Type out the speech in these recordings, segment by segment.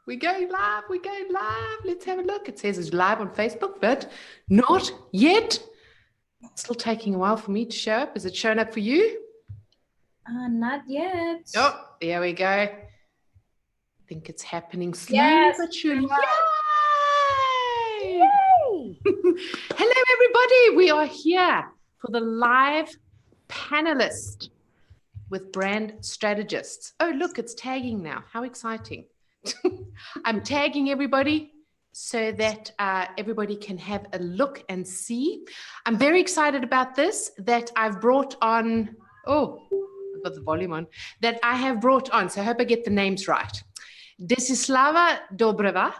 We're going live. We're going live. Let's have a look. It says it's live on Facebook, but not yet. Still taking a while for me to show up. Is it showing up for you? Not yet. Oh, there we go. I think it's happening slowly Yes, but surely. Yay! Yay! Hello, everybody. We are here for the live panelist with Brand Strategists. Oh, look, it's tagging now. How exciting. I'm tagging everybody so that everybody can have a look and see. I'm very excited about this, that I've brought on, I've got the volume on, that I have brought on, so I hope I get the names right. Desislava Dobreva.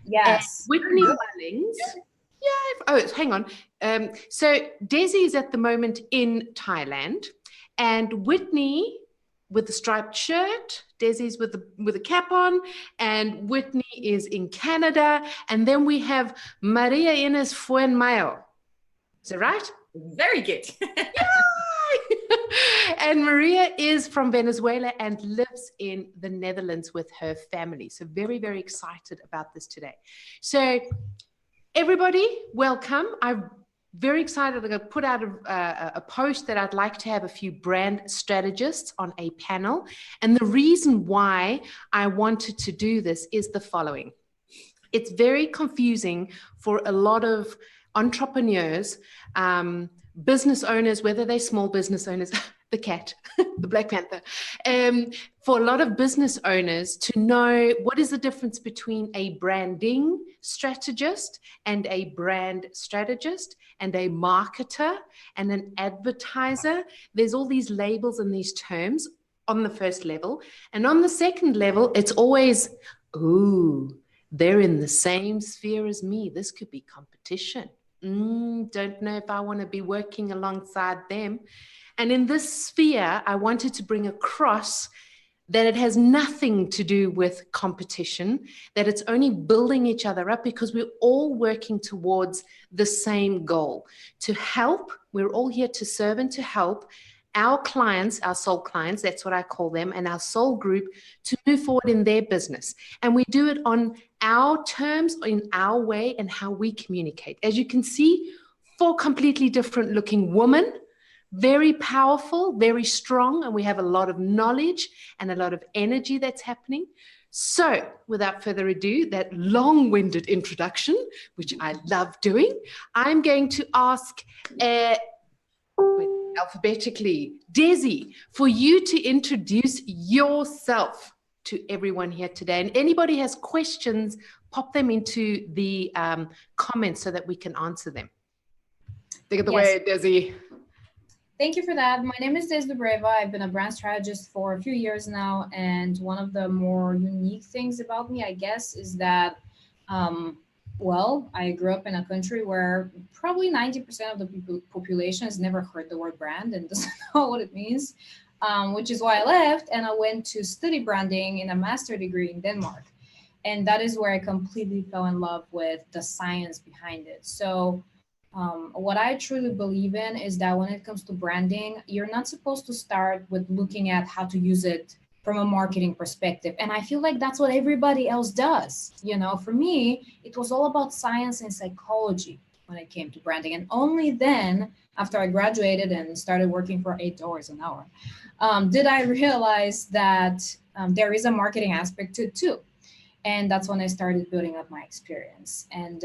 Yes. Whitney Mullings. Hang on. So Desi is at the moment in Thailand, and Whitney with the striped shirt, Desi's with a cap on, and Whitney is in Canada. And then we have Maria-Ines Fuenmayor. Is that right? Very good. And Maria is from Venezuela and lives in the Netherlands with her family. So very, very excited about this today. So everybody, welcome. I'm very excited. I'm going to put out a post that I'd like to have a few brand strategists on a panel. And the reason why I wanted to do this is the following. It's very confusing for a lot of entrepreneurs, business owners, whether they're small business owners, the cat, the Black Panther, for a lot of business owners to know what is the difference between a branding strategist and a brand strategist and a marketer and an advertiser. There's all these labels and these terms on the first level. And on the second level, it's always, ooh, they're in the same sphere as me. This could be competition. Don't know if I want to be working alongside them. And in this sphere, I wanted to bring across that it has nothing to do with competition, that it's only building each other up because we're all working towards the same goal, to help. We're all here to serve and to help our clients, our soul clients, that's what I call them, and our soul group to move forward in their business. And we do it on our terms, in our way, and how we communicate. As you can see, 4 completely different looking women, very powerful, very strong, and we have a lot of knowledge and a lot of energy that's happening. So without further ado, that long-winded introduction, which I love doing, I'm going to ask alphabetically, Desi, for you to introduce yourself to everyone here today. And anybody has questions, pop them into the comments so that we can answer them. Take it away, Desi. Thank you for that. My name is Desislava Dobreva. I've been a brand strategist for a few years now. And one of the more unique things about me, I guess, is that I grew up in a country where probably 90% of the population has never heard the word brand and doesn't know what it means, which is why I left and I went to study branding in a master's degree in Denmark. And that is where I completely fell in love with the science behind it. So what I truly believe in is that when it comes to branding, you're not supposed to start with looking at how to use it from a marketing perspective. And I feel like that's what everybody else does. You know, for me, it was all about science and psychology when it came to branding. And only then, after I graduated and started working for $8 an hour, did I realize that there is a marketing aspect to it too. And that's when I started building up my experience. And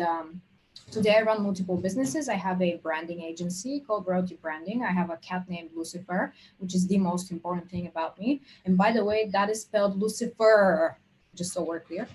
today I run multiple businesses. I have a branding agency called Rebranding. I have a cat named Lucifer, which is the most important thing about me. And by the way, that is spelled Lucifer, just so we're clear.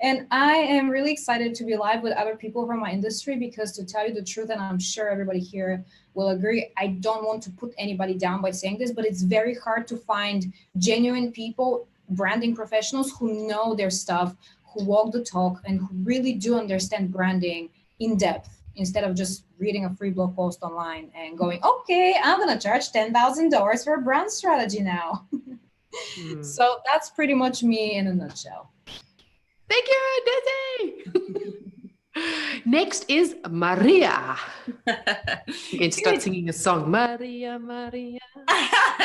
And I am really excited to be live with other people from my industry because, to tell you the truth, and I'm sure everybody here will agree, I don't want to put anybody down by saying this, but it's very hard to find genuine people, branding professionals who know their stuff, who walk the talk, and who really do understand branding in depth, instead of just reading a free blog post online and going, okay, I'm going to charge $10,000 for a brand strategy now. So that's pretty much me in a nutshell. Thank you, Desi. Next is Maria. You can start singing a song. Maria, Maria.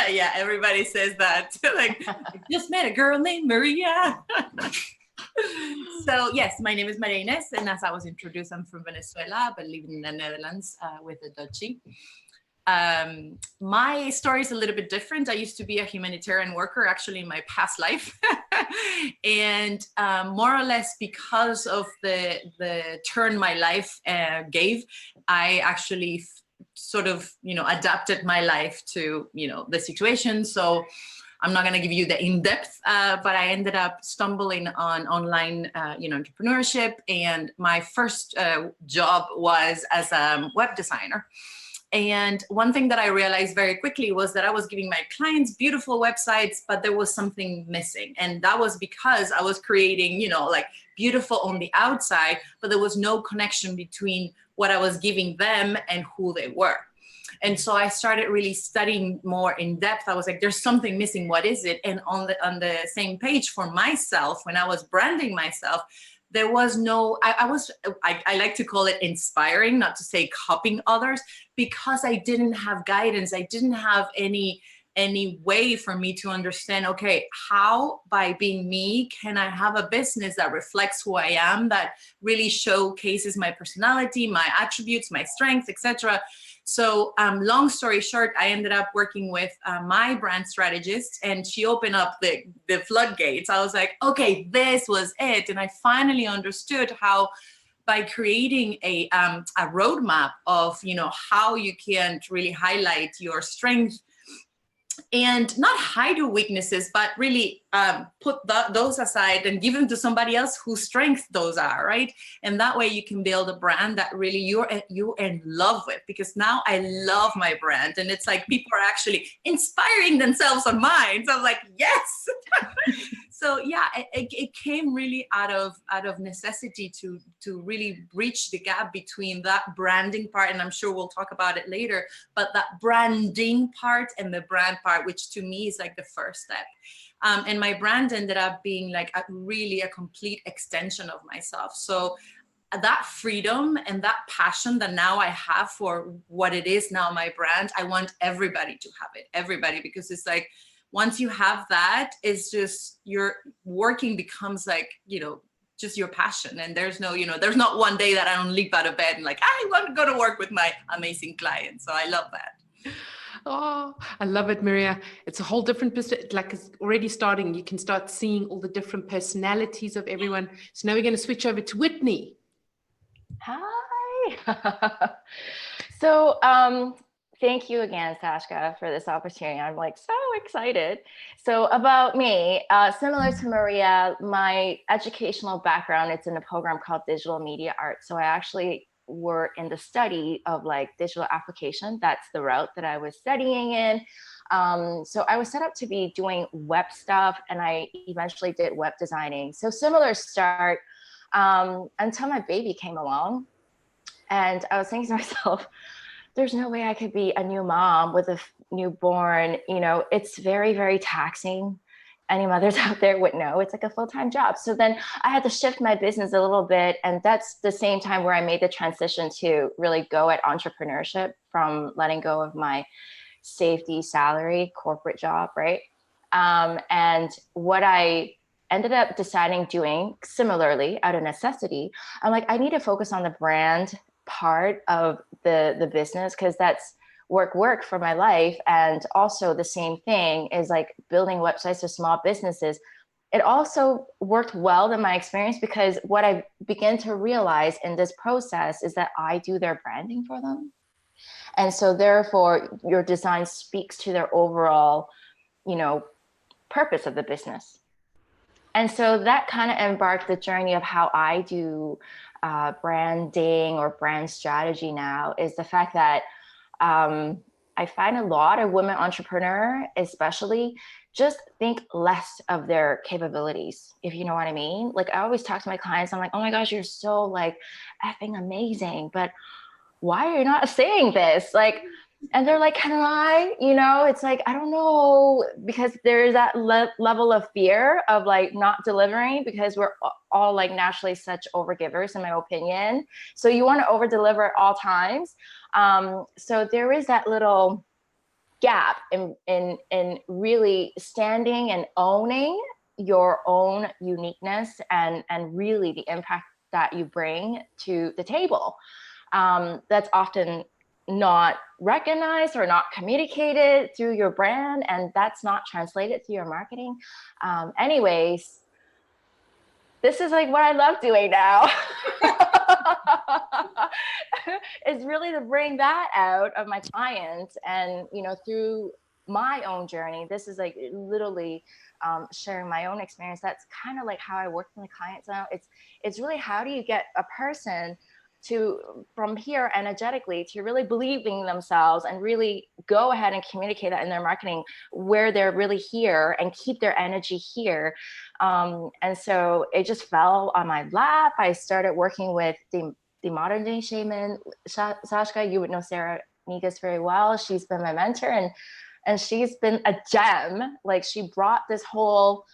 Yeah, everybody says that. Like, I just met a girl named Maria. So yes, my name is Maria-Ines, and as I was introduced, I'm from Venezuela, but living in the Netherlands with a Dutchie. My story is a little bit different. I used to be a humanitarian worker actually in my past life. And more or less because of the turn my life gave, I actually sort of, adapted my life to, the situation. So I'm not going to give you the in-depth, but I ended up stumbling on online, entrepreneurship. And my first job was as a web designer. And one thing that I realized very quickly was that I was giving my clients beautiful websites, but there was something missing. And that was because I was creating, like beautiful on the outside, but there was no connection between what I was giving them and who they were. And so I started really studying more in depth. I was like, there's something missing. What is it? And on the same page for myself, when I was branding myself, there was no, I like to call it inspiring, not to say copying others, because I didn't have guidance. I didn't have any way for me to understand, okay, how by being me can I have a business that reflects who I am, that really showcases my personality, my attributes, my strengths, etc. So long story short, I ended up working with my brand strategist, and she opened up the floodgates. I was like, okay, this was it. And I finally understood how by creating a roadmap of, how you can really highlight your strengths and not hide your weaknesses, but really put those aside and give them to somebody else whose strengths those are, right? And that way you can build a brand that really you're in love with, because now I love my brand. And it's like people are actually inspiring themselves on mine. So I'm like, yes. So yeah, it came really out of necessity to really bridge the gap between that branding part, and I'm sure we'll talk about it later, but that branding part and the brand part, which to me is like the first step. And my brand ended up being like really a complete extension of myself. So that freedom and that passion that now I have for what it is now, my brand, I want everybody to have it, everybody, because it's like, once you have that, it's just your working becomes like, just your passion. And there's no, there's not one day that I don't leap out of bed and like, I want to go to work with my amazing clients. So I love that. Oh, I love it, Maria. It's a whole different perspective. Like it's already starting. You can start seeing all the different personalities of everyone. So now we're going to switch over to Whitney. Hi. So, thank you again, Sashka, for this opportunity. I'm like so excited. So about me, similar to Maria, my educational background, it's in a program called Digital Media Arts. So I actually were in the study of like digital application. That's the route that I was studying in. So I was set up to be doing web stuff, and I eventually did web designing. So similar start until my baby came along. And I was thinking to myself, there's no way I could be a new mom with a newborn. It's very, very taxing. Any mothers out there would know it's like a full-time job. So then I had to shift my business a little bit. And that's the same time where I made the transition to really go at entrepreneurship from letting go of my safety salary corporate job, right? And what I ended up deciding doing similarly out of necessity, I'm like, I need to focus on the brand part of the business, because that's work for my life. And also the same thing is like building websites for small businesses. It also worked well in my experience, because what I began to realize in this process is that I do their branding for them. And so therefore your design speaks to their overall, purpose of the business. And so that kind of embarked the journey of how I do branding or brand strategy now, is the fact that I find a lot of women entrepreneurs, especially, just think less of their capabilities, if you know what I mean. Like I always talk to my clients, I'm like, oh my gosh, you're so like effing amazing, but why are you not saying this? Like, And they're like, can I, it's like, I don't know, because there's that level of fear of like not delivering, because we're all like naturally such overgivers, in my opinion. So you want to over deliver at all times. So there is that little gap in really standing and owning your own uniqueness and really the impact that you bring to the table. That's often not recognized or not communicated through your brand, and that's not translated through your marketing. Anyways, this is like what I love doing now. Is really to bring that out of my clients, and through my own journey, this is like literally sharing my own experience. That's kind of like how I work with my clients now. It's really, how do you get a person from here energetically to really believing in themselves and really go ahead and communicate that in their marketing, where they're really here and keep their energy here. And so it just fell on my lap. I started working with the modern day shaman, Sashka. You would know Sarah Negus very well. She's been my mentor, and she's been a gem. Like, she brought this whole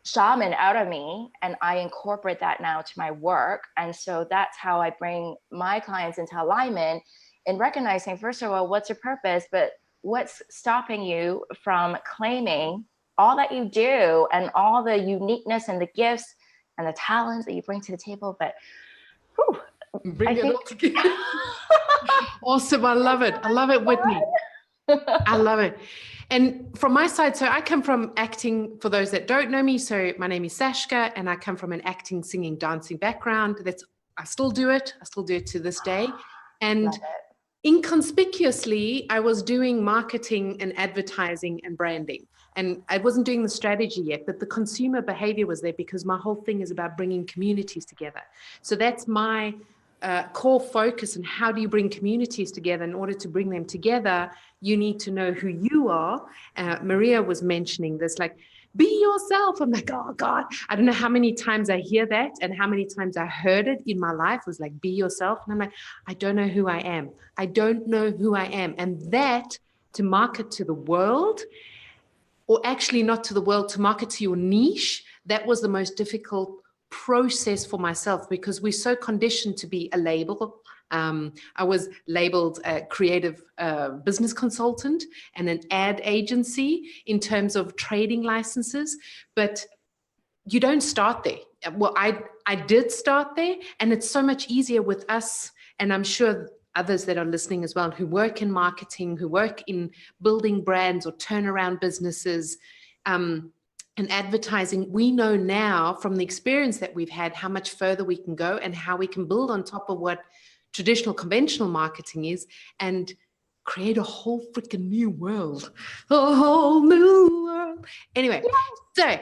shaman out of me, and I incorporate that now to my work. And so that's how I bring my clients into alignment, in recognizing, first of all, what's your purpose, but what's stopping you from claiming all that you do and all the uniqueness and the gifts and the talents that you bring to the table. But bring it all together. Awesome. I love it. I love it, Whitney. I love it. And from my side, so I come from acting, for those that don't know me. So my name is Sashka, and I come from an acting, singing, dancing background. I still do it. I still do it to this day. And inconspicuously, I was doing marketing and advertising and branding. And I wasn't doing the strategy yet, but the consumer behavior was there, because my whole thing is about bringing communities together. So that's my core focus. And how do you bring communities together? In order to bring them together, you need to know who you are. Maria was mentioning this, like, be yourself. I'm like, oh God, I don't know how many times I hear that and how many times I heard it in my life, was like, be yourself. And I'm like, I don't know who I am. I don't know who I am. And that, to market to the world, or actually not to the world, to market to your niche, that was the most difficult process for myself, because we're so conditioned to be a label. I was labeled a creative business consultant and an ad agency in terms of trading licenses, but you don't start there. Well, I did start there, and it's so much easier with us, and I'm sure others that are listening as well, who work in marketing, who work in building brands or turnaround businesses, and advertising. We know now from the experience that we've had how much further we can go and how we can build on top of what traditional conventional marketing is and create a whole freaking new world. A whole new world. Anyway, so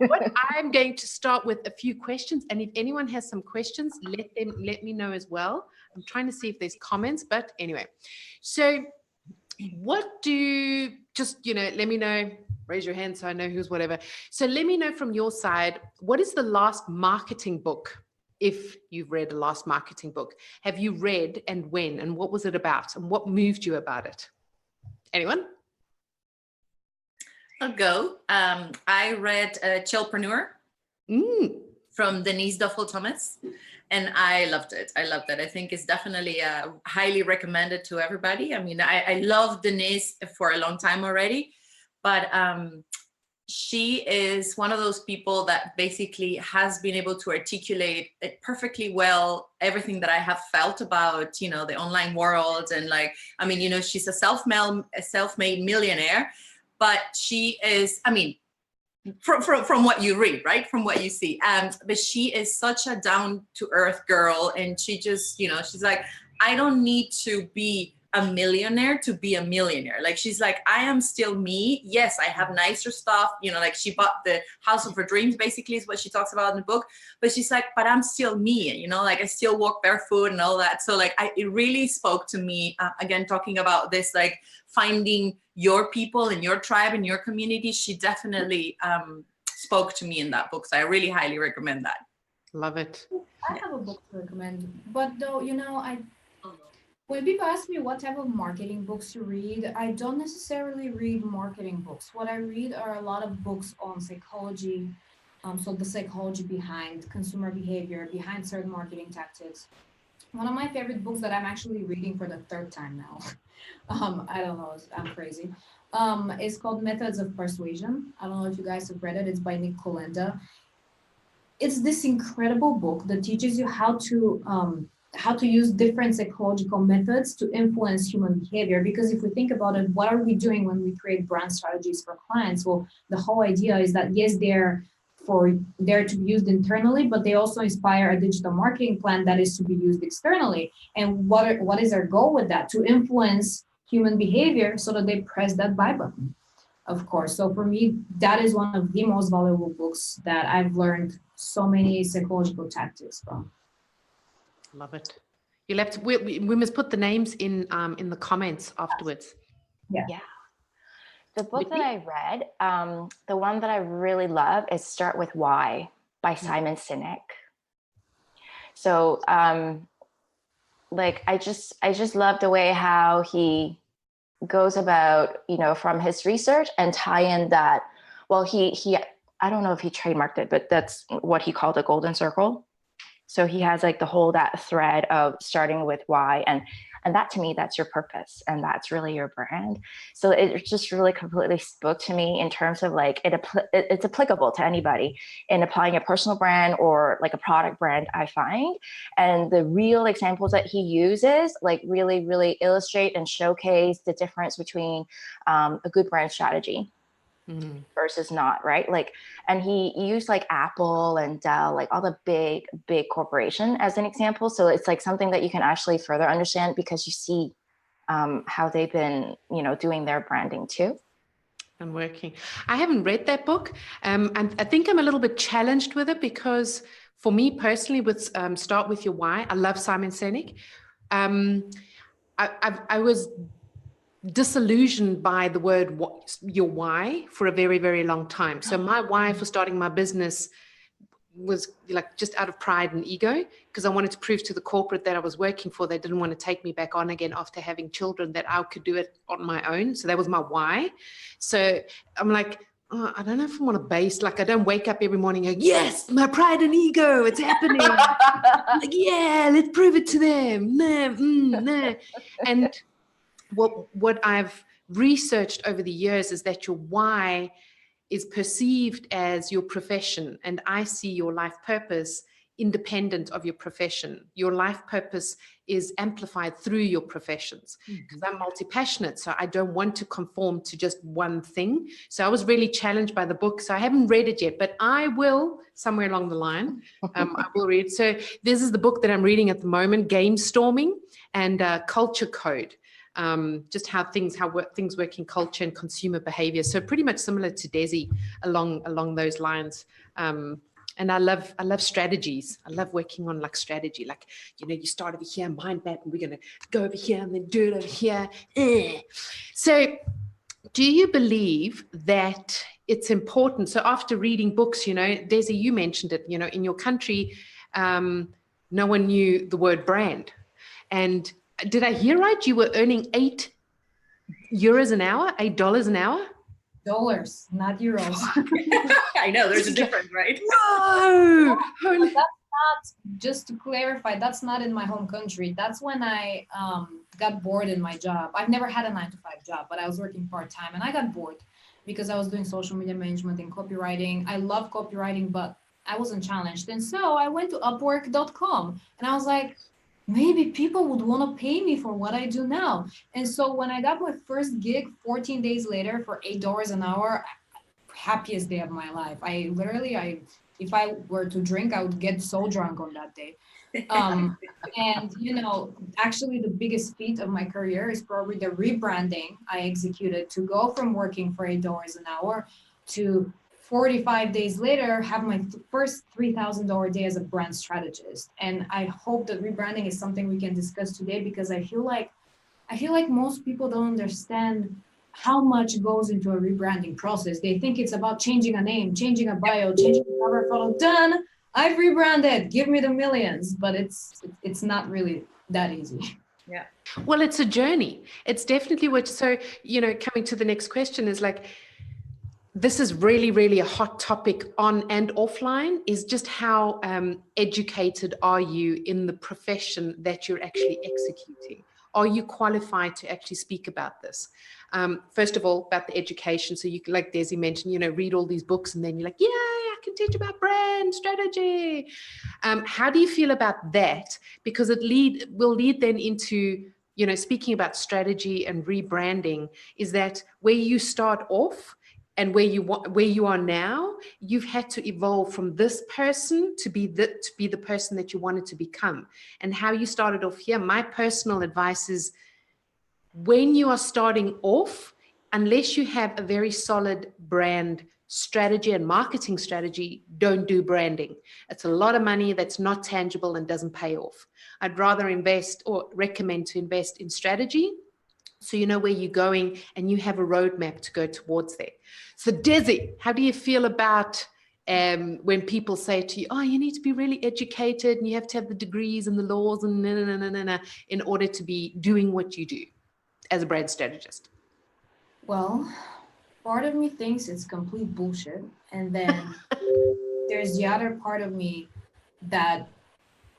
what I'm going to start with a few questions, and if anyone has some questions, let me know as well. I'm trying to see if there's comments, but anyway. So what do, just, let me know, raise your hand so I know who's whatever. So let me know from your side, what is the last marketing book, if you've read the last marketing book? Have you read, and when, and what was it about, and what moved you about it? Anyone? I'll go. I read Chillpreneur from Denise Duffel-Thomas, and I loved it. I think it's definitely highly recommended to everybody. I mean, I love Denise for a long time already, but she is one of those people that basically has been able to articulate it perfectly well, everything that I have felt about, the online world. And like, I mean, she's a self-made millionaire, but she is, I mean, from what you read, right? From what you see. But she is such a down to earth girl. And she just, she's like, I don't need to be a millionaire to be a millionaire. Like, she's like, I am still me. Yes, I have nicer stuff. Like, she bought the house of her dreams, basically, is what she talks about in the book. But she's like, but I'm still me, like, I still walk barefoot and all that. So like, it really spoke to me, again, talking about this, like finding your people and your tribe and your community. She definitely spoke to me in that book. So I really highly recommend that. Love it. I have a book to recommend, but though, When people ask me what type of marketing books to read, I don't necessarily read marketing books. What I read are a lot of books on psychology, so the psychology behind consumer behavior, behind certain marketing tactics. One of my favorite books that I'm actually reading for the third time now, I don't know, I'm crazy, is called Methods of Persuasion. I don't know if you guys have read it. It's by Nick Kolenda. It's this incredible book that teaches you how to use different psychological methods to influence human behavior. Because if we think about it, what are we doing when we create brand strategies for clients? Well, the whole idea is that yes, they're to be used internally, but they also inspire a digital marketing plan that is to be used externally. And what is our goal with that? To influence human behavior so that they press that buy button, of course. So for me, that is one of the most valuable books that I've learned so many psychological tactics from. Love it. You'll have to, we must put the names in the comments afterwards. Yeah. The book that I read, the one that I really love is Start With Why by Simon Sinek. So like I just love the way how he goes about, from his research and tie in that, well, he I don't know if he trademarked it, but that's what he called a golden circle. So he has like that thread of starting with why, and that to me, that's your purpose, and that's really your brand. So it just really completely spoke to me in terms of like it's applicable to anybody in applying a personal brand or like a product brand, I find. And the real examples that he uses like really, really illustrate and showcase the difference between a good brand strategy versus not, right? Like, and he used like Apple and Dell, like all the big corporation as an example. So it's like something that you can actually further understand because you see how they've been, doing their branding too. And working. I haven't read that book. And I think I'm a little bit challenged with it because for me personally with Start With Your Why, I love Simon Sinek. I was disillusioned by the word your why for a very, very long time. So my why for starting my business was like just out of pride and ego, because I wanted to prove to the corporate that I was working for, they didn't want to take me back on again after having children, that I could do it on my own. So that was my why. So I'm like, oh, I don't know if I want to base, like I don't wake up every morning and go, yes, my pride and ego, it's happening. Like, yeah, let's prove it to them. Nah. And what I've researched over the years is that your why is perceived as your profession. And I see your life purpose independent of your profession. Your life purpose is amplified through your professions, because I'm multi-passionate. So I don't want to conform to just one thing. So I was really challenged by the book. So I haven't read it yet, but I will somewhere along the line. I will read. So this is the book that I'm reading at the moment, Game Storming and Culture Code. Just how things work in culture and consumer behavior. So pretty much similar to Desi along those lines. And I love strategies. I love working on like strategy. Like, you start over here, mind map, and we're going to go over here and then do it over here. So do you believe that it's important? So after reading books, Desi, you mentioned it, in your country, no one knew the word brand. And did I hear right? You were earning $8 an hour, $8 an hour? Dollars, not euros. I know, there's a difference, right? No! That's not, just to clarify, that's not in my home country. That's when I got bored in my job. I've never had a 9-to-5 job, but I was working part-time and I got bored because I was doing social media management and copywriting. I love copywriting, but I wasn't challenged. And so I went to Upwork.com and I was like, maybe people would want to pay me for what I do now. And so when I got my first gig 14 days later for $8 an hour, happiest day of my life. If I were to drink, I would get so drunk on that day. And, actually the biggest feat of my career is probably the rebranding I executed to go from working for $8 an hour to 45 days later, have my first $3,000 day as a brand strategist. And I hope that rebranding is something we can discuss today, because I feel like most people don't understand how much goes into a rebranding process. They think it's about changing a name, changing a bio, changing a cover photo. Done. I've rebranded. Give me the millions. But it's not really that easy. Yeah. Well, it's a journey. It's definitely what, so, you know, coming to the next question is like, this is really, really a hot topic on and offline, is just how educated are you in the profession that you're actually executing? Are you qualified to actually speak about this? First of all, about the education. So you can, like Desi mentioned, you know, read all these books and then you're like, yeah, I can teach about brand strategy. How do you feel about that? Because it will lead then into, you know, speaking about strategy and rebranding, is that where you start off and where you are now, you've had to evolve from this person to be the person that you wanted to become. And how you started off here, my personal advice is, when you are starting off, unless you have a very solid brand strategy and marketing strategy, don't do branding. It's a lot of money that's not tangible and doesn't pay off. I'd rather invest, or recommend to invest in strategy, so you know where you're going and you have a roadmap to go towards there. So Desi, how do you feel about when people say to you, oh, you need to be really educated and you have to have the degrees and the laws and in order to be doing what you do as a brand strategist? Well, part of me thinks it's complete bullshit. And then there's the other part of me that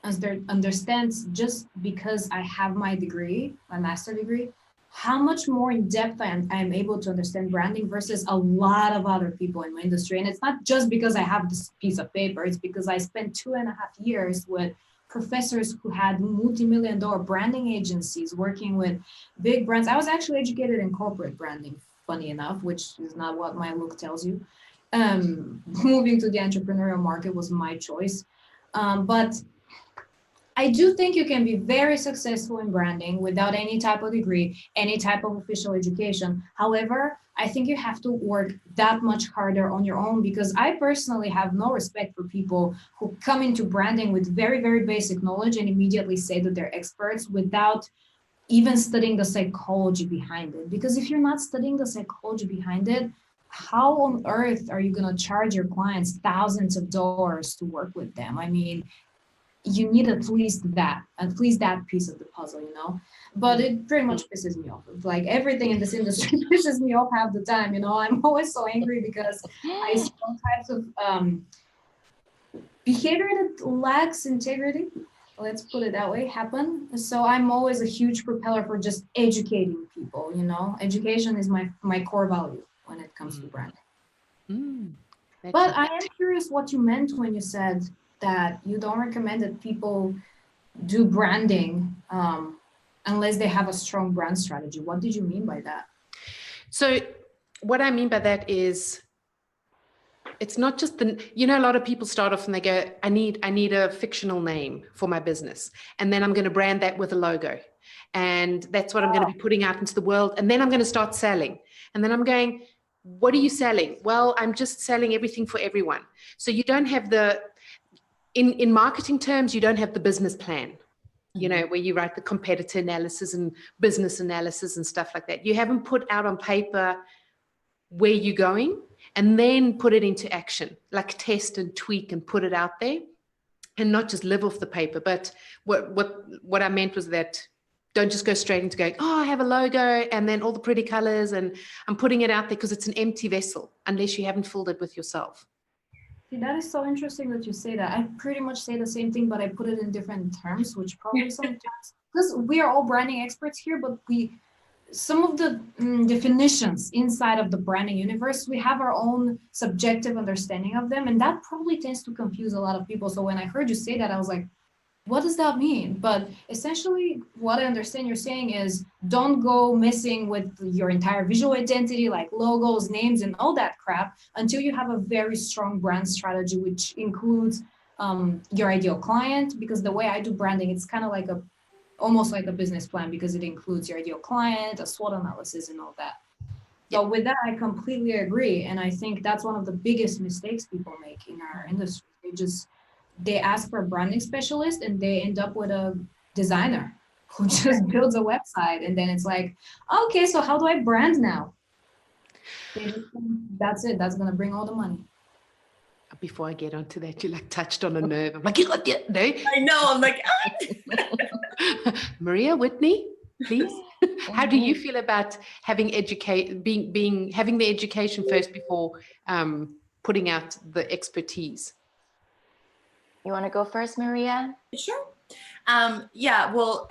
understands, just because I have my degree, my master degree, how much more in depth I'm able to understand branding versus a lot of other people in my industry. And it's not just because I have this piece of paper, it's because I spent 2.5 years with professors who had multi-million-dollar branding agencies working with big brands. I was actually educated in corporate branding, funny enough, which is not what my look tells you. Moving to the entrepreneurial market was my choice. But I do think you can be very successful in branding without any type of degree, any type of official education. However, I think you have to work that much harder on your own, because I personally have no respect for people who come into branding with very, very basic knowledge and immediately say that they're experts without even studying the psychology behind it. Because if you're not studying the psychology behind it, how on earth are you going to charge your clients thousands of dollars to work with them? I mean, you need at least that piece of the puzzle, you know. But it pretty much pisses me off. Like everything in this industry pisses me off half the time, you know. I'm always so angry because I see all types of behavior that lacks integrity, let's put it that way, happen. So I'm always a huge propeller for just educating people, you know. Education is my core value when it comes to branding. But I am curious what you meant when you said that you don't recommend that people do branding unless they have a strong brand strategy. What did you mean by that? So what I mean by that is, it's not just you know, a lot of people start off and they go, I need a fictional name for my business. And then I'm going to brand that with a logo. And that's what I'm going to be putting out into the world. And then I'm going to start selling. And then I'm going, what are you selling? Well, I'm just selling everything for everyone. So you don't have in marketing terms, you don't have the business plan, you know, where you write the competitor analysis and business analysis and stuff like that. You haven't put out on paper where you're going and then put it into action, like test and tweak and put it out there, and not just live off the paper. But what I meant was that don't just go straight into going, oh, I have a logo and then all the pretty colors and I'm putting it out there, because it's an empty vessel unless you haven't filled it with yourself. See, that is so interesting that you say that. I pretty much say the same thing, but I put it in different terms, which probably sometimes, because we are all branding experts here, but some of the definitions inside of the branding universe, we have our own subjective understanding of them, and that probably tends to confuse a lot of people. So when I heard you say that, I was like, what does that mean? But essentially, what I understand you're saying is, don't go messing with your entire visual identity, like logos, names, and all that crap, until you have a very strong brand strategy, which includes your ideal client. Because the way I do branding, it's kind of like almost like a business plan, because it includes your ideal client, a SWOT analysis, and all that. So with that, I completely agree. And I think that's one of the biggest mistakes people make in our industry. They ask for a branding specialist and they end up with a designer who just builds a website. And then it's like, okay, so how do I brand now? That's it. That's going to bring all the money. Before I get onto that, you like touched on a nerve. I'm like, no. I know. I'm like, Maria, Whitney, please. How do you feel about having having the education first before putting out the expertise? You want to go first, Maria? Sure. Yeah, well,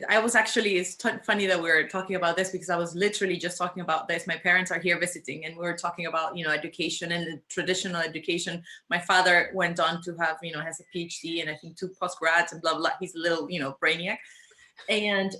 I was actually, it's funny that we're talking about this because I was literally just talking about this. My parents are here visiting and we were talking about, education and the traditional education. My father went on to have, has a PhD and I think 2 postgrads and blah, blah. He's a little, brainiac. And,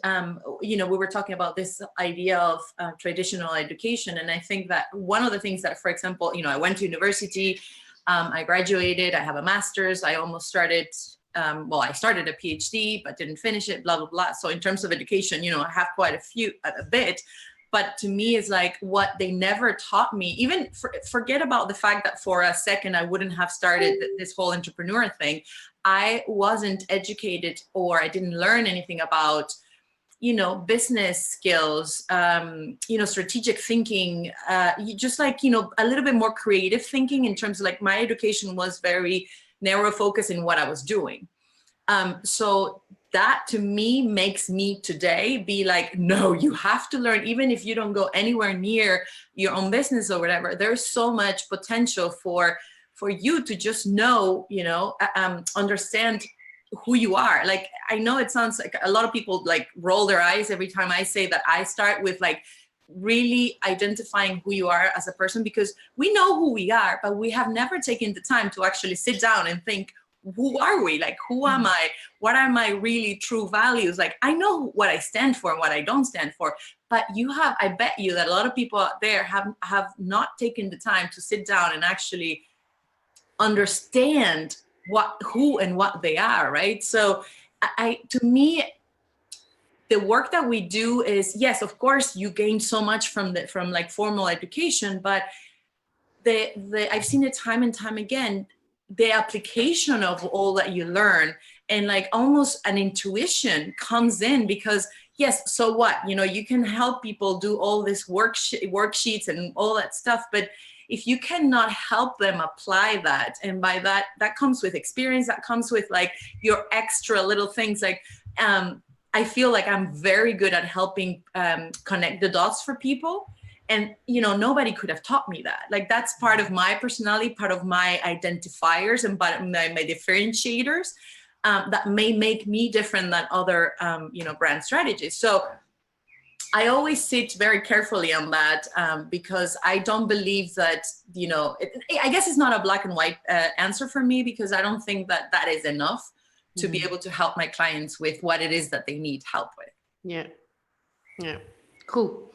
we were talking about this idea of traditional education. And I think that one of the things that, for example, I went to university, I graduated, I have a master's, I almost started, I started a PhD, but didn't finish it, blah, blah, blah. So in terms of education, I have quite a bit, but to me it's like what they never taught me, even forget about the fact that for a second, I wouldn't have started this whole entrepreneur thing. I wasn't educated or I didn't learn anything about, business skills, strategic thinking, just like, a little bit more creative thinking in terms of like my education was very narrow focus in what I was doing. So that to me makes me today be like, no, you have to learn, even if you don't go anywhere near your own business or whatever, there's so much potential for you to just know, understand who you are. Like, I know it sounds like a lot of people like roll their eyes every time I say that. I start with like really identifying who you are as a person, because we know who we are, but we have never taken the time to actually sit down and think, who are we? Like, who am I? What are my really true values? Like, I know what I stand for and what I don't stand for, but I bet you that a lot of people out there have not taken the time to sit down and actually understand who and what they are, right? So to me, the work that we do is, yes, of course, you gain so much from like formal education, but I've seen it time and time again, the application of all that you learn and like almost an intuition comes in, because yes, so what, you can help people do all this worksheets and all that stuff, but if you cannot help them apply that, and by that comes with experience, that comes with like your extra little things, like I feel like I'm very good at helping connect the dots for people. And, nobody could have taught me that. Like, that's part of my personality, part of my identifiers and my differentiators that may make me different than other, brand strategists. So I always sit very carefully on that because I don't believe that, I guess it's not a black and white answer for me, because I don't think that is enough to be able to help my clients with what it is that they need help with. Yeah. Cool.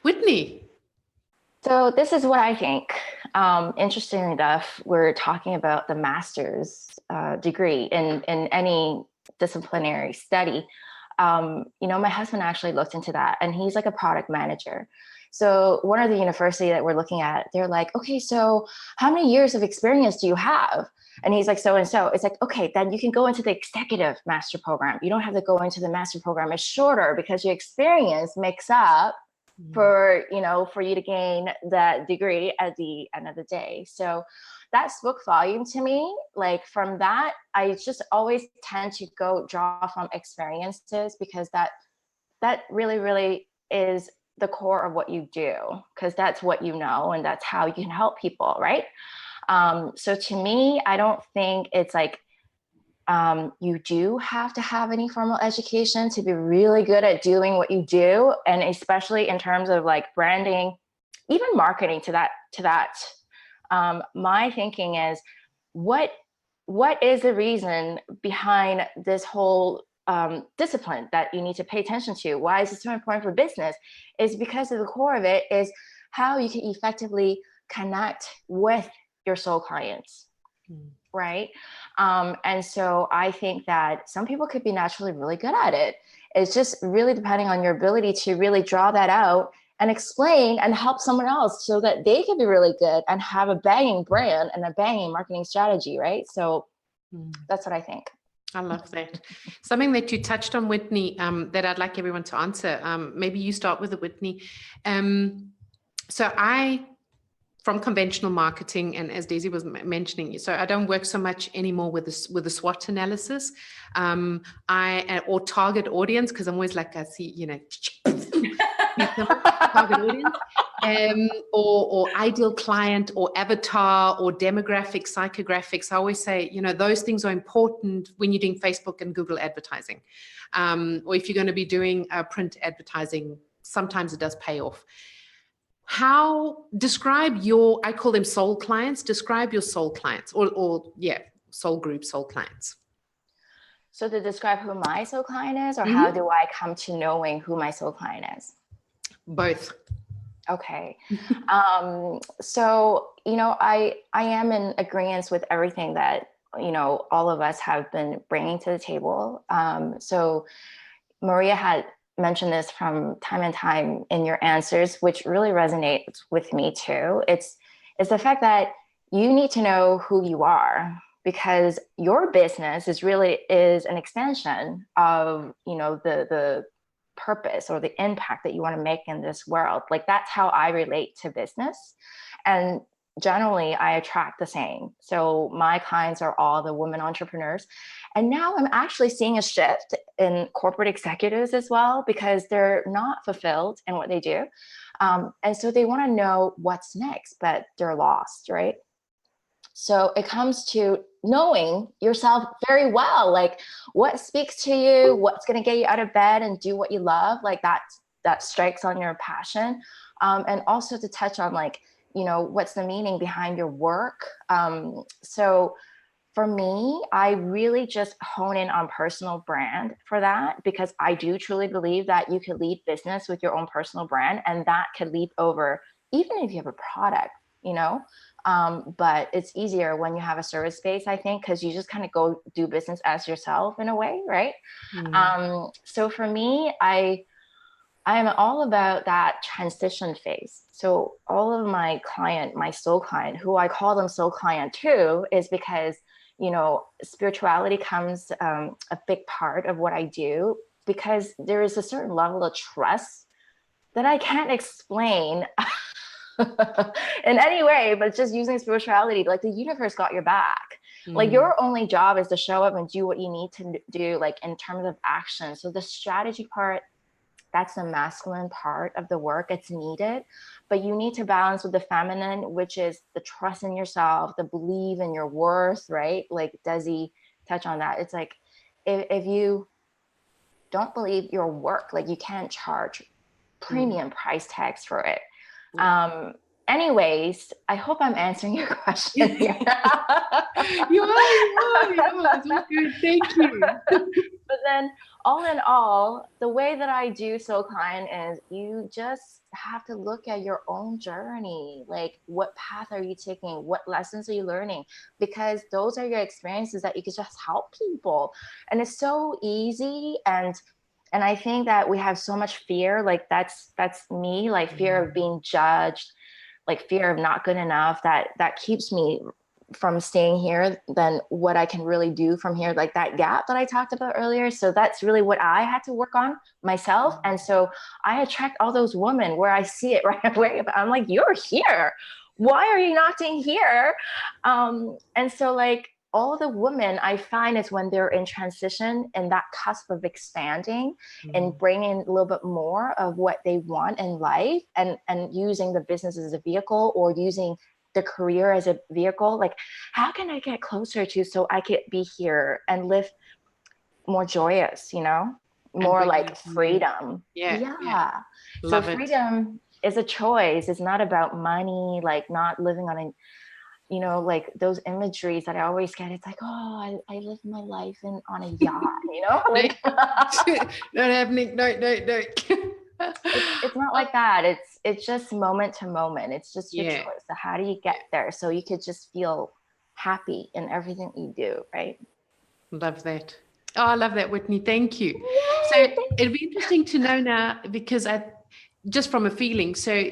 Whitney. So this is what I think. Interestingly enough, we're talking about the master's degree in any disciplinary study. My husband actually looked into that, and he's like a product manager. So one of the university that we're looking at, they're like, okay, so how many years of experience do you have? And he's like, so and so. It's like, okay, then you can go into the executive master program. You don't have to go into the master program. It's shorter because your experience makes up for you to gain that degree at the end of the day. So that spoke volume to me. Like, from that, I just always tend to draw from experiences, because that really, really is the core of what you do, because that's what you know, and that's how you can help people, right? So to me, I don't think it's like you do have to have any formal education to be really good at doing what you do. And especially in terms of like branding, even marketing to that. My thinking is, what is the reason behind this whole discipline that you need to pay attention to? Why is it so important for business? Is because of the core of it is how you can effectively connect with your soul clients. Right. And so I think that some people could be naturally really good at it. It's just really depending on your ability to really draw that out and explain and help someone else so that they can be really good and have a banging brand and a banging marketing strategy. Right. So that's what I think. I love that. Something that you touched on, Whitney, that I'd like everyone to answer. Maybe you start with it, Whitney. So I from conventional marketing, and as Desi was mentioning, so I don't work so much anymore with the SWOT analysis, or target audience, because I'm always like, I see, target audience, or ideal client, or avatar, or demographic, psychographics. I always say, those things are important when you're doing Facebook and Google advertising, or if you're going to be doing print advertising. Sometimes it does pay off. Describe I call them soul clients. Describe your soul clients, soul group, soul clients. So to describe who my soul client is, or how do I come to knowing who my soul client is? Both. Okay. So, I am in agreement with everything that, all of us have been bringing to the table. So Maria had mentioned this from time and time in your answers, which really resonates with me too. It's the fact that you need to know who you are, because your business is an extension of, the purpose or the impact that you want to make in this world. Like, that's how I relate to business. And generally I attract the same. So my clients are all the women entrepreneurs. And now I'm actually seeing a shift in corporate executives as well, because they're not fulfilled in what they do. And so they want to know what's next, but they're lost, right? So it comes to knowing yourself very well, like what speaks to you, what's going to get you out of bed and do what you love, like that strikes on your passion. And also to touch on what's the meaning behind your work. So for me, I really just hone in on personal brand for that, because I do truly believe that you could lead business with your own personal brand, and that could leap over even if you have a product, but it's easier when you have a service space, I think, because you just kind of go do business as yourself in a way, right? So for me, I am all about that transition phase. So all of my soul client, who I call them soul client too, is because, spirituality comes a big part of what I do, because there is a certain level of trust that I can't explain in any way, but just using spirituality, like the universe got your back. Like your only job is to show up and do what you need to do, like in terms of action. So the strategy part, that's the masculine part of the work. It's needed, but you need to balance with the feminine, which is the trust in yourself, the belief in your worth, right? Like Desi touched on that. It's like, if you don't believe your work, like you can't charge premium price tags for it. Anyways, I hope I'm answering your question here. You are. It's good. Thank you. But then all in all, the way that I do soul client is you just have to look at your own journey. Like, what path are you taking? What lessons are you learning? Because those are your experiences that you can just help people. And it's so easy. And I think that we have so much fear. Like that's me, like fear of being judged, like fear of not good enough, that keeps me from staying here than what I can really do from here, like that gap that I talked about earlier. So that's really what I had to work on myself. And so I attract all those women where I see it right away. I'm like, you're here. Why are you not staying here? And so like all the women I find is when they're in transition and that cusp of expanding and bringing a little bit more of what they want in life, and using the business as a vehicle, or using the career as a vehicle. Like, how can I get closer to, so I could be here and live more joyous, more like freedom. Yeah. So freedom is a choice. It's not about money, like not living on a, like those imageries that I always get. It's like, oh, I live my life on a yacht, like not happening. No. It's not like that. It's just moment to moment. It's just your choice. So how do you get there? So you could just feel happy in everything you do, right? Love that. Oh, I love that, Whitney. Thank you. So it'd be interesting to know now, because just from a feeling. So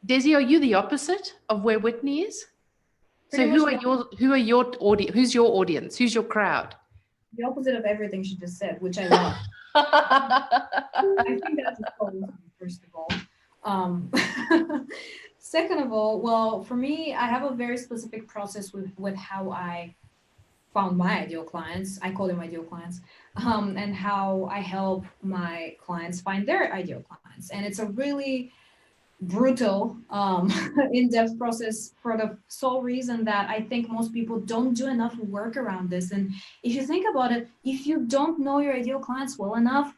Desi, are you the opposite of where Whitney is? So who are your audience? Who's your audience? Who's your crowd? The opposite of everything she just said, which I love. I think that's a pose, first of all. Second of all, well, for me, I have a very specific process with how I found my ideal clients. I call them ideal clients, and how I help my clients find their ideal clients. And it's a really brutal, in-depth process for the sole reason that I think most people don't do enough work around this. And if you think about it, if you don't know your ideal clients well enough,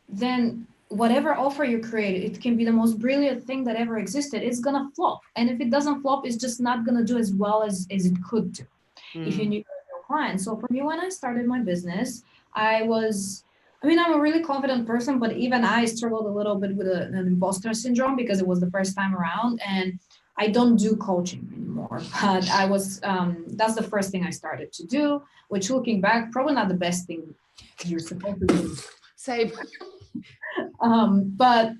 then whatever offer you create, it can be the most brilliant thing that ever existed, it's gonna flop. And if it doesn't flop, it's just not gonna do as well as it could do if you knew your client. So for me, when I started my business, I'm a really confident person, but even I struggled a little bit with an imposter syndrome because it was the first time around, and I don't do coaching anymore. But I was, that's the first thing I started to do, which looking back, probably not the best thing you're supposed to do. Same. But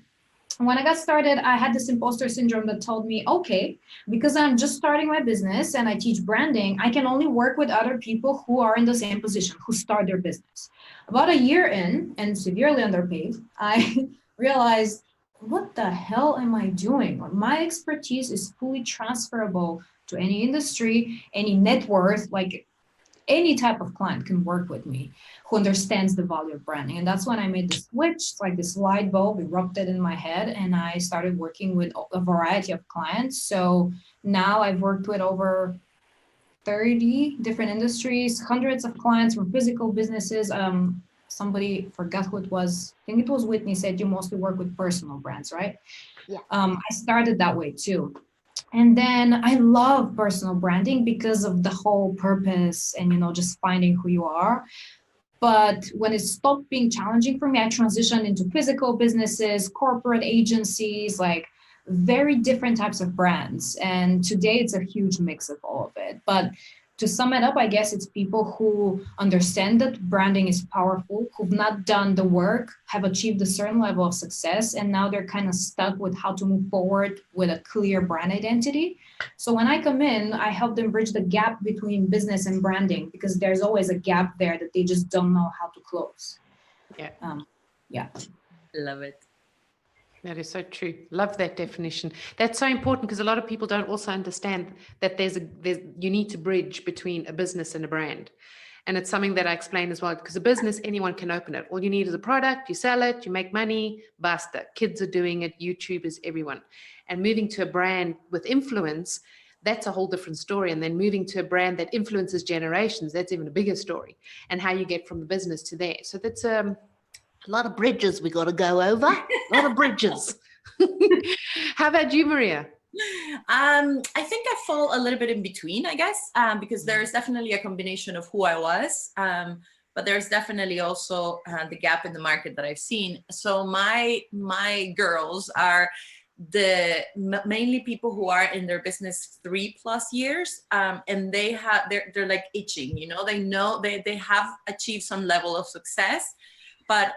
when I got started, I had this imposter syndrome that told me, okay, because I'm just starting my business and I teach branding, I can only work with other people who are in the same position, who start their business. About a year in, and severely underpaid, I realized, what the hell am I doing? My expertise is fully transferable to any industry, any net worth, like any type of client can work with me who understands the value of branding. And that's when I made the switch. It's like this light bulb erupted in my head, and I started working with a variety of clients. So now I've worked with over 30 different industries, hundreds of clients from physical businesses. Somebody forgot who it was. I think it was Whitney said you mostly work with personal brands, right? Yeah. I started that way too. And then I love personal branding because of the whole purpose and, just finding who you are. But when it stopped being challenging for me, I transitioned into physical businesses, corporate agencies, like very different types of brands. And today it's a huge mix of all of it. But to sum it up, I guess it's people who understand that branding is powerful, who've not done the work, have achieved a certain level of success, and now they're kind of stuck with how to move forward with a clear brand identity. So when I come in, I help them bridge the gap between business and branding, because there's always a gap there that they just don't know how to close. Yeah. Love it. That is so true. Love that definition. That's so important because a lot of people don't also understand that you need to bridge between a business and a brand. And it's something that I explain as well, because a business, anyone can open it. All you need is a product, you sell it, you make money, basta. Kids are doing it, YouTube is everyone. And moving to a brand with influence, that's a whole different story. And then moving to a brand that influences generations, that's even a bigger story. And how you get from the business to there. So that's a lot of bridges we got to go over. A lot of bridges. How about you, Maria? I think I fall a little bit in between, I guess, because there is definitely a combination of who I was, but there's definitely also the gap in the market that I've seen. So my girls are mainly people who are in their business 3+ years, and they're like itching, they have achieved some level of success. But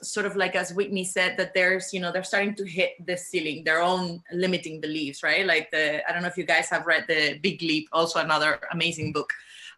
sort of like as Whitney said, that there's, they're starting to hit the ceiling, their own limiting beliefs, right? Like I don't know if you guys have read The Big Leap, also another amazing book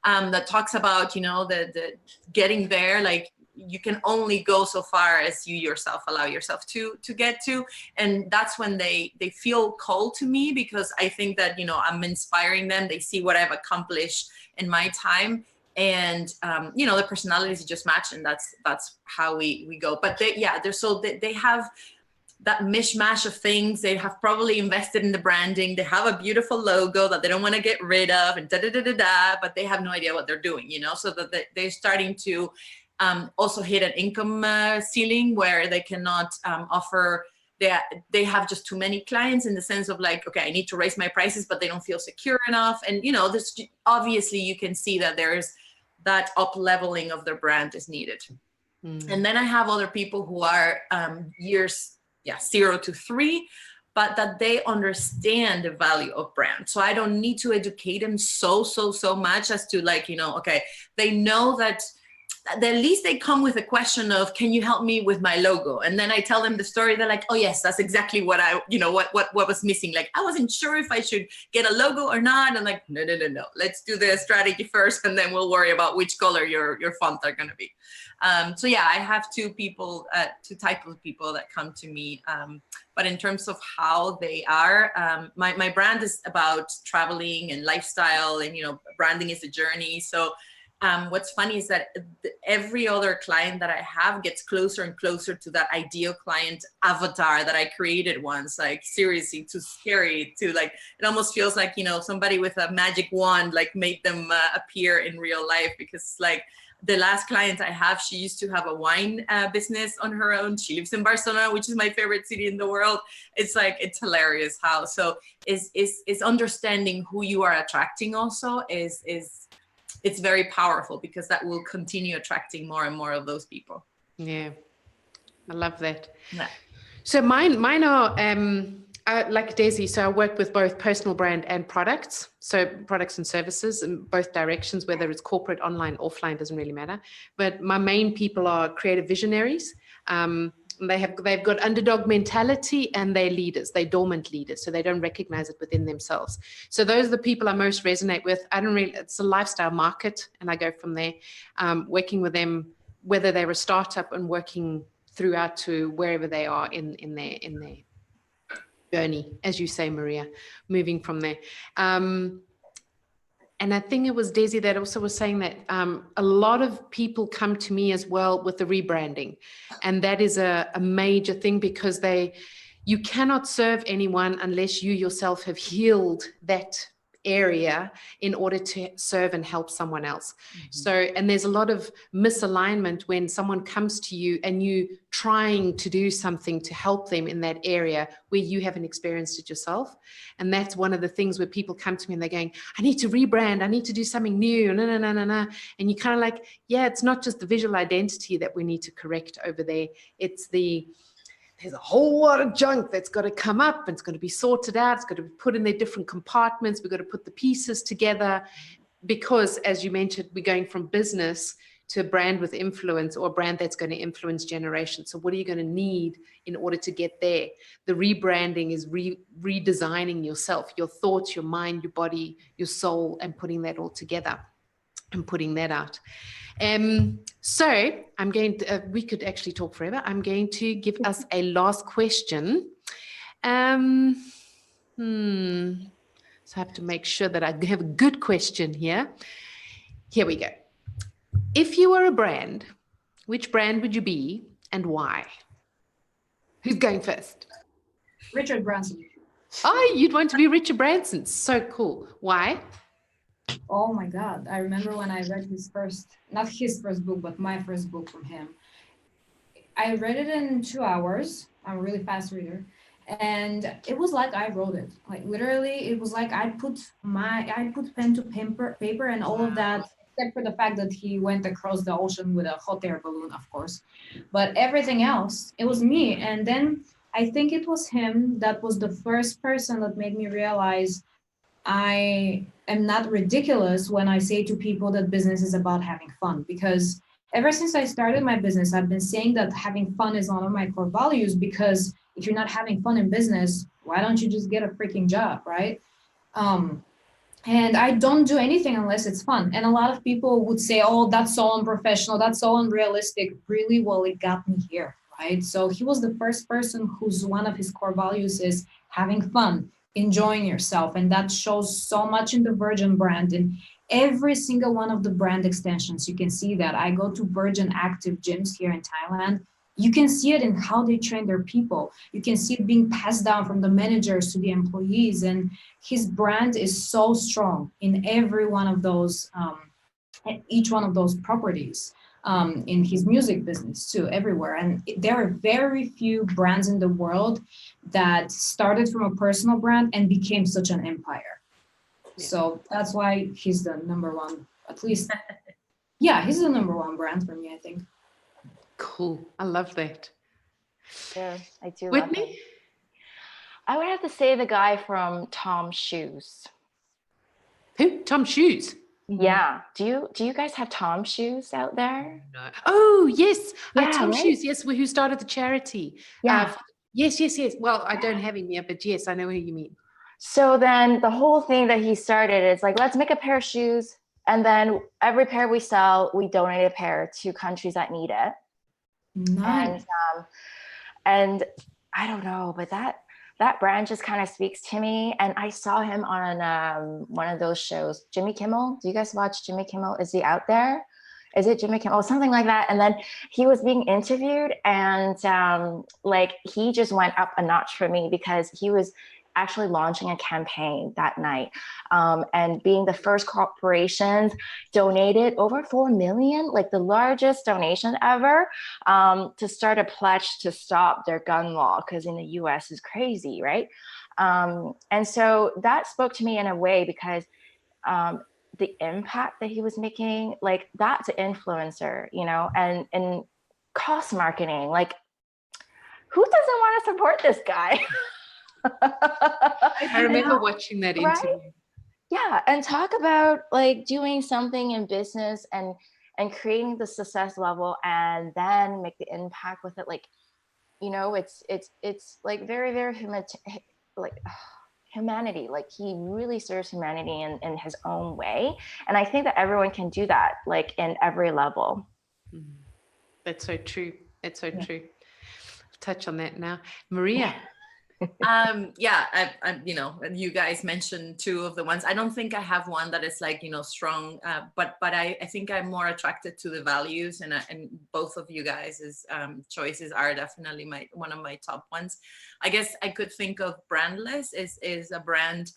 that talks about, the getting there, like you can only go so far as you yourself allow yourself to get to. And that's when they feel called to me, because I think that, I'm inspiring them. They see what I've accomplished in my time. And the personalities just match, and that's how we go. But they have that mishmash of things. They have probably invested in the branding. They have a beautiful logo that they don't want to get rid of, and but they have no idea what they're doing, so that they're starting to also hit an income ceiling where they cannot offer. They have just too many clients, in the sense of like, okay, I need to raise my prices, but they don't feel secure enough. And this, obviously you can see that there's that up leveling of their brand is needed. And then I have other people who are years 0 to 3, but that they understand the value of brand. So I don't need to educate them so much as to like, okay, they know that at least they come with a question of, can you help me with my logo? And then I tell them the story. They're like, oh yes, that's exactly what what was missing. Like, I wasn't sure if I should get a logo or not. And like, no. Let's do the strategy first, and then we'll worry about which color your font are going to be. So yeah, I have two types of people that come to me. But in terms of how they are, my brand is about traveling and lifestyle, and branding is a journey. So what's funny is that every other client that I have gets closer and closer to that ideal client avatar that I created once. Like, seriously, too scary to, like, it almost feels like, somebody with a magic wand, like, made them appear in real life. Because, like, the last client I have, she used to have a wine business on her own. She lives in Barcelona, which is my favorite city in the world. It's like, it's hilarious how. So is understanding who you are attracting also it's very powerful, because that will continue attracting more and more of those people. Yeah, I love that. Yeah. So mine are like Desi. So I work with both personal brand and products. So products and services in both directions, whether it's corporate, online, offline, doesn't really matter. But my main people are creative visionaries. They've got underdog mentality, and they're leaders. They're dormant leaders, so they don't recognize it within themselves. So those are the people I most resonate with. It's a lifestyle market, and I go from there, working with them, whether they're a startup and working throughout to wherever they are in their journey, as you say, Maria, moving from there. And I think it was Desi that also was saying that a lot of people come to me as well with the rebranding. And that is a major thing, because you cannot serve anyone unless you yourself have healed that area in order to serve and help someone else. Mm-hmm. So, and there's a lot of misalignment when someone comes to you and you trying to do something to help them in that area where you haven't experienced it yourself. And that's one of the things where people come to me and they're going, I need to rebrand, I need to do something new, no. And you kind of like, yeah, it's not just the visual identity that we need to correct over there. It's there's a whole lot of junk that's got to come up, and it's got to be sorted out. It's got to be put in their different compartments. We've got to put the pieces together, because, as you mentioned, we're going from business to a brand with influence, or a brand that's going to influence generations. So what are you going to need in order to get there? The rebranding is redesigning yourself, your thoughts, your mind, your body, your soul, and putting that all together and putting that out. So I'm going to, we could actually talk forever. I'm going to give us a last question. So I have to make sure that I have a good question here. Here we go. If you were a brand, which brand would you be and why? Who's going first? Richard Branson. Oh, you'd want to be Richard Branson. So cool. Why? Oh my God. I remember when I read not his first book, but my first book from him. I read it in 2 hours. I'm a really fast reader. And it was like I wrote it. Like, literally, it was like I put pen to paper and all of that, except for the fact that he went across the ocean with a hot air balloon, of course. But everything else, it was me. And then I think it was him that was the first person that made me realize I am not ridiculous when I say to people that business is about having fun. Because ever since I started my business, I've been saying that having fun is one of my core values, because if you're not having fun in business, why don't you just get a freaking job, right? And I don't do anything unless it's fun. And a lot of people would say, oh, that's so unprofessional, that's so unrealistic. Really, well, it got me here, right? So he was the first person whose one of his core values is having fun, enjoying yourself. And that shows so much in the Virgin brand. And every single one of the brand extensions, you can see that. I go to Virgin Active gyms here in Thailand. You can see it in how they train their people. You can see it being passed down from the managers to the employees. And his brand is so strong in every one of those, each one of those properties. In his music business too, everywhere. And there are very few brands in the world that started from a personal brand and became such an empire. Yeah. So that's why he's the number one, at least. Yeah, he's the number one brand for me, I think. Cool. I love that. Yeah, I do. Whitney? Love him. I would have to say the guy from Tom's Shoes. Who? Tom Shoes? Yeah. Do you guys have Tom shoes out there? No. Oh, yes. Yeah, Tom right? Shoes. Yes, who started the charity. Yeah. Yes. Well, I don't have him yet, but yes, I know who you mean. So then the whole thing that he started is like, let's make a pair of shoes. And then every pair we sell, we donate a pair to countries that need it. Nice. And I don't know, but that brand just kind of speaks to me. And I saw him on one of those shows, Jimmy Kimmel. Do you guys watch Jimmy Kimmel? Is he out there? Is it Jimmy Kimmel? Something like that. And then he was being interviewed, and like he just went up a notch for me because he was actually launching a campaign that night, and being the first corporations donated over 4 million, like the largest donation ever, to start a pledge to stop their gun law, because in the US is crazy, right? And so that spoke to me in a way because the impact that he was making, like that's an influencer, you know, and cost marketing, like who doesn't want to support this guy? I remember watching that interview. Right? Yeah, and talk about like doing something in business and creating the success level, and then make the impact with it. Like, you know, it's like very, very humanity. Like he really serves humanity in his own way, and I think that everyone can do that, like in every level. That's so true. It's so true. I'll touch on that now, Maria. I you know, you guys mentioned two of the ones. I don't think I have one that is like, you know, strong, but I think I'm more attracted to the values, and both of you guys' choices are definitely one of my top ones. I guess I could think of Brandless is a brand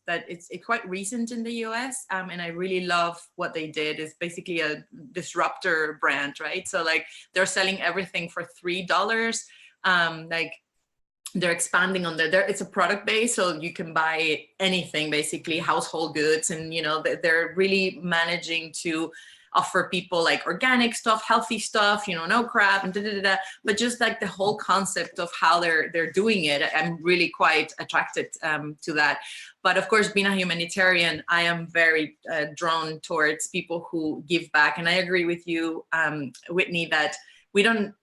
that it's quite recent in the US, and I really love what they did. It's basically a disruptor brand, right? So like they're selling everything for $3, like they're expanding on it's a product base, so you can buy anything, basically household goods, and you know they're really managing to offer people like organic stuff, healthy stuff, you know, no crap and but just like the whole concept of how they're doing it, I'm really quite attracted to that. But of course, being a humanitarian, I am very drawn towards people who give back, and I agree with you, Whitney, that we don't.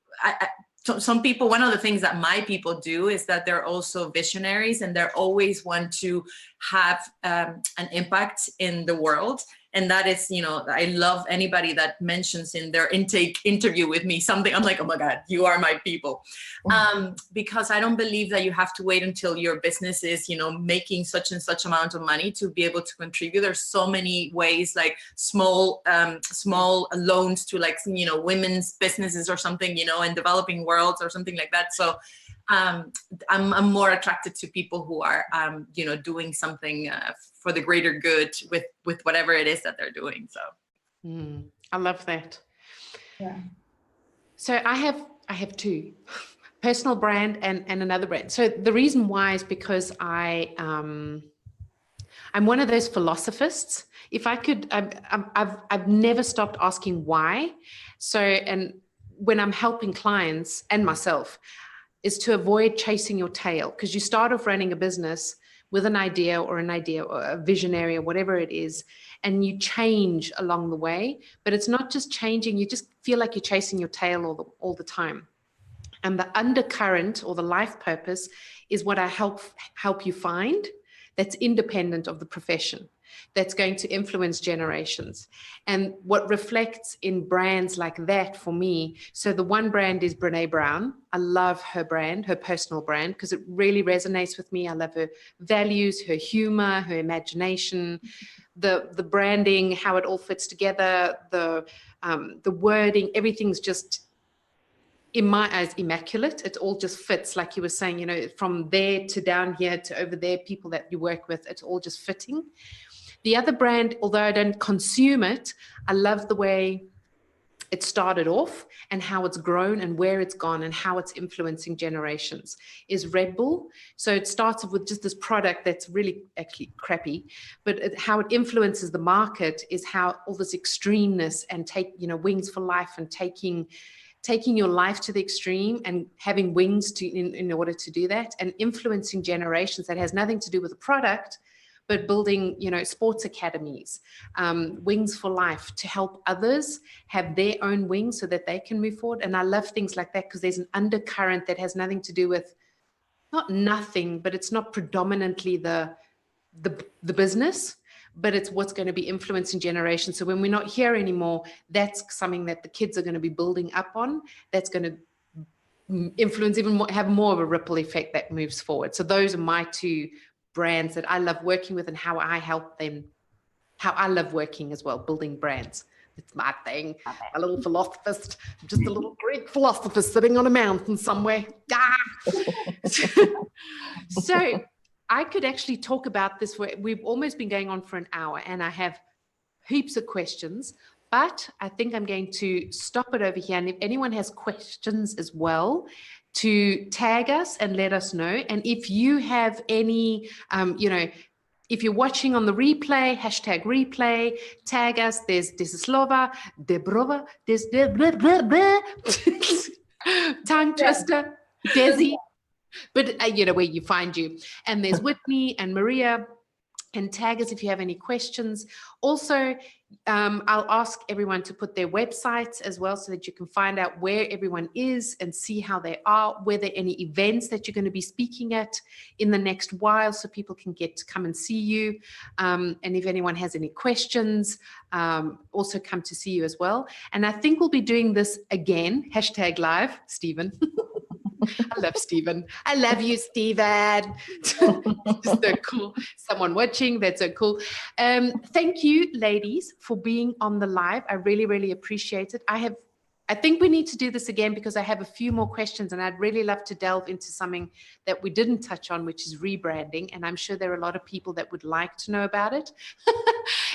So some people, one of the things that my people do is that they're also visionaries, and they're always want to have an impact in the world. And that is, you know, I love anybody that mentions in their interview with me something. I'm like, oh my God, you are my people. Because I don't believe that you have to wait until your business is, you know, making such and such amount of money to be able to contribute. There's so many ways, like small loans to, like, you know, women's businesses or something, you know, in developing worlds or something like that. So I'm more attracted to people who are, you know, doing something for the greater good with whatever it is that they're doing. So I love that. Yeah. So I have two, personal brand and another brand. So the reason why is because I'm one of those philosophists. If I could, I've never stopped asking why. So, and when I'm helping clients and myself, is to avoid chasing your tail, because you start off running a business with an idea or a visionary or whatever it is, and you change along the way, but it's not just changing, you just feel like you're chasing your tail all the time. And the undercurrent or the life purpose is what I help you find, that's independent of the profession, that's going to influence generations. And what reflects in brands like that for me, so the one brand is Brené Brown. I love her brand, her personal brand, because it really resonates with me. I love her values, her humor, her imagination, the branding, how it all fits together, the wording, everything's just, in my eyes, immaculate. It all just fits, like you were saying, you know, from there to down here to over there, people that you work with, it's all just fitting. The other brand, although I don't consume it, I love the way it started off and how it's grown and where it's gone and how it's influencing generations, is Red Bull. So it starts off with just this product that's really actually crappy, but how it influences the market is how all this extremeness and wings for life and taking your life to the extreme and having wings in order to do that, and influeing generations, that has nothing to do with the product, but building, you know, sports academies, Wings for Life, to help others have their own wings so that they can move forward. And I love things like that because there's an undercurrent that has nothing to do with, not nothing, but it's not predominantly the business, but it's what's going to be influencing generations. So when we're not here anymore, that's something that the kids are going to be building up on. That's going to influence even more, have more of a ripple effect that moves forward. So those are my two brands that I love working with and how I help them, how I love working as well, building brands. It's my thing. A little philosophist, just a little Greek philosopher sitting on a mountain somewhere. So I could actually talk about this. We've almost been going on for an hour and I have heaps of questions, but I think I'm going to stop it over here. And if anyone has questions as well, to tag us and let us know. And if you have any, you know, if you're watching on the replay, #replay, tag us. There's Desislava Dobreva, tongue twister, Desi, but you know where you find you. And there's Whitney and Maria, and tag us if you have any questions. Also, I'll ask everyone to put their websites as well so that you can find out where everyone is and see how they are, were there any events that you're going to be speaking at in the next while so people can get to come and see you. And if anyone has any questions, also come to see you as well. And I think we'll be doing this again, #live, Stephen. I love Stephen. I love you, Stephen. So cool. Someone watching, that's so cool. Thank you, ladies, for being on the live. I really, really appreciate it. I think we need to do this again because I have a few more questions and I'd really love to delve into something that we didn't touch on, which is rebranding. And I'm sure there are a lot of people that would like to know about it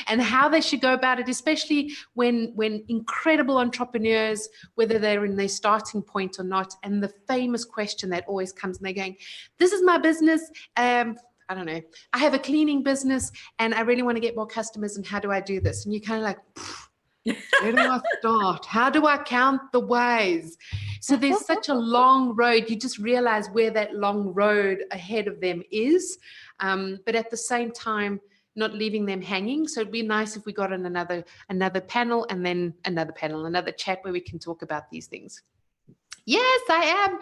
and how they should go about it, especially when incredible entrepreneurs, whether they're in their starting point or not, and the famous question that always comes and they're going, this is my business. I don't know, I have a cleaning business and I really want to get more customers. And how do I do this? And you're kind of like, where do I start? How do I count the ways? So there's such a long road. You just realize where that long road ahead of them is. But at the same time, not leaving them hanging. So it'd be nice if we got on another panel and then another chat where we can talk about these things. Yes, I am.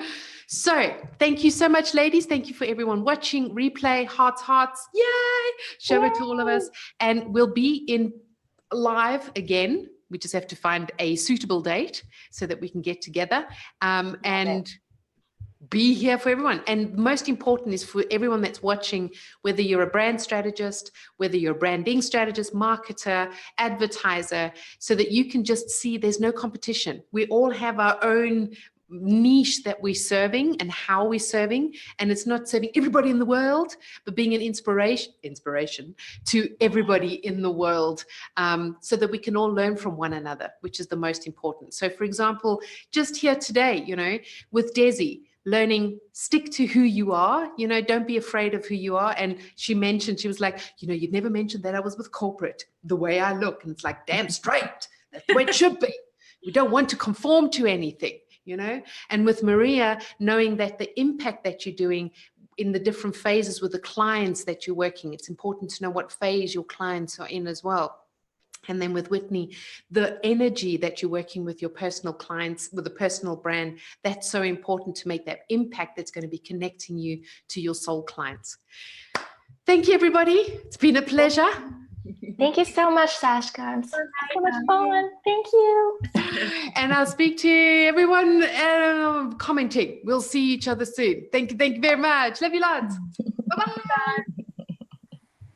So thank you so much, ladies. Thank you for everyone watching. Replay, hearts, yay. Show it to all of us. And we'll be in live again. We just have to find a suitable date so that we can get together and be here for everyone. And most important is for everyone that's watching, whether you're a brand strategist, whether you're a branding strategist, marketer, advertiser, so that you can just see there's no competition. We all have our own niche that we're serving and how we're serving, and it's not serving everybody in the world, but being an inspiration to everybody in the world, so that we can all learn from one another, which is the most important. So for example, just here today, you know, with Desi, learning, stick to who you are, you know, don't be afraid of who you are. And she was like, you know, you'd never mentioned that I was with corporate, the way I look. And it's like, damn straight, that's the way it should be. We don't want to conform to anything, you know. And with Maria, knowing that the impact that you're doing in the different phases with the clients that you're working, it's important to know what phase your clients are in as well. And then with Whitney, the energy that you're working with your personal clients, with a personal brand, that's so important to make that impact that's going to be connecting you to your soul clients. Thank you, everybody. It's been a pleasure. Thank you so much, Sashka. It's so much fun. Thank you. And I'll speak to everyone commenting. We'll see each other soon. Thank you very much. Love you lots. Bye-bye.